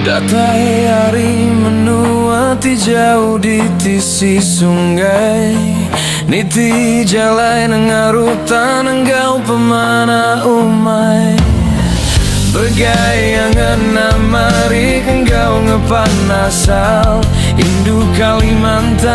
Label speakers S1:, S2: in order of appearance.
S1: Datai hari menuati jauh di tisi sungai, niti jalai nengarutan enggau pemana umai. Bergaya ngena mari enggau ngepan asal Indu Kalimantan